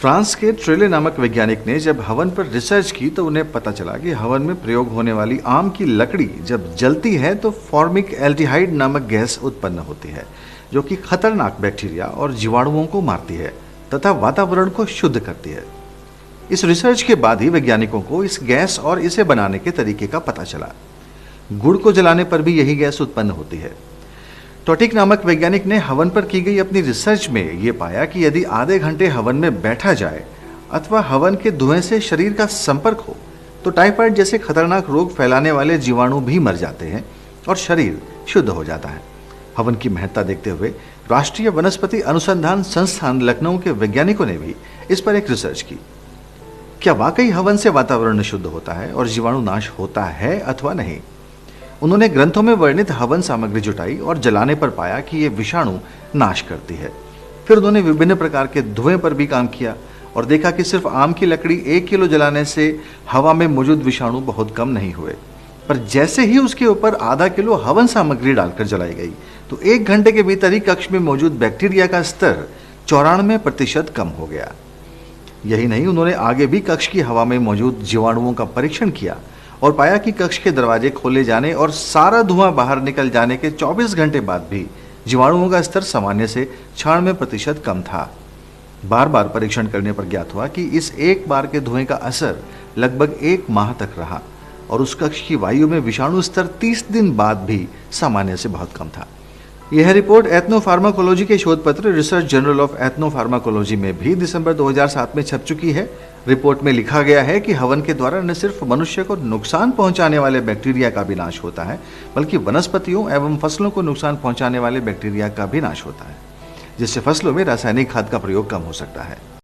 France के ट्रेले नामक वैज्ञानिक ने जब हवन पर रिसर्च की तो उन्हें पता चला कि हवन में प्रयोग होने वाली आम की लकड़ी जब जलती है तो फॉर्मिक एल्डिहाइड नामक गैस उत्पन्न होती है, जो कि खतरनाक बैक्टीरिया और जीवाणुओं को मारती है तथा वातावरण को शुद्ध करती है। इस रिसर्च के बाद ही वैज्ञानिकों को इस गैस और इसे बनाने के तरीके का पता चला। गुड़ को जलाने पर भी यही गैस उत्पन्न होती है। टोटिक नामक वैज्ञानिक ने हवन पर की गई अपनी रिसर्च में ये पाया कि यदि आधे घंटे हवन में बैठा जाए अथवा हवन के धुएं से शरीर का संपर्क हो तो टाइफाइड जैसे खतरनाक रोग फैलाने वाले जीवाणु भी मर जाते हैं और शरीर शुद्ध हो जाता है। हवन की महत्ता देखते हुए राष्ट्रीय वनस्पति अनुसंधान संस्थान लखनऊ के वैज्ञानिकों ने भी इस पर एक रिसर्च की। क्या वाकई हवन से वातावरण शुद्ध होता है और जीवाणु नाश होता है अथवा नहीं? उन्होंने ग्रंथों में वर्णित हवन सामग्री जुटाई और जलाने पर पाया कि ये विषाणु नाश करती है। फिर उन्होंने विभिन्न प्रकार के धुएं पर भी काम किया और देखा कि सिर्फ आम की लकड़ी 1 किलो जलाने से हवा में मौजूद विषाणु बहुत कम नहीं हुए, पर जैसे ही उसके ऊपर आधा किलो हवन सामग्री डालकर जलाई गई तो 1 घंटे के भीतर ही कक्ष में मौजूद बैक्टीरिया का स्तर 94% कम हो गया। यही नहीं, उन्होंने आगे भी कक्ष की हवा में मौजूद जीवाणुओं का परीक्षण किया और पाया कि कक्ष के दरवाजे खोले जाने और सारा धुआं बाहर निकल जाने के 24 घंटे बाद भी जीवाणुओं का स्तर सामान्य से 96% कम था। बार बार परीक्षण करने पर ज्ञात हुआ कि इस एक बार के धुएं का असर लगभग 1 माह तक रहा और उस कक्ष की वायु में विषाणु स्तर 30 दिन बाद भी सामान्य से बहुत कम था। यह रिपोर्ट एथनोफार्माकोलॉजी के शोध पत्र रिसर्च जर्नल ऑफ एथनोफार्माकोलॉजी में भी दिसंबर 2007 में छप चुकी है। रिपोर्ट में लिखा गया है कि हवन के द्वारा न सिर्फ मनुष्य को नुकसान पहुंचाने वाले बैक्टीरिया का भी नाश होता है, बल्कि वनस्पतियों एवं फसलों को नुकसान पहुंचाने वाले बैक्टीरिया का भी नाश होता है, जिससे फसलों में रासायनिक खाद का प्रयोग कम हो सकता है।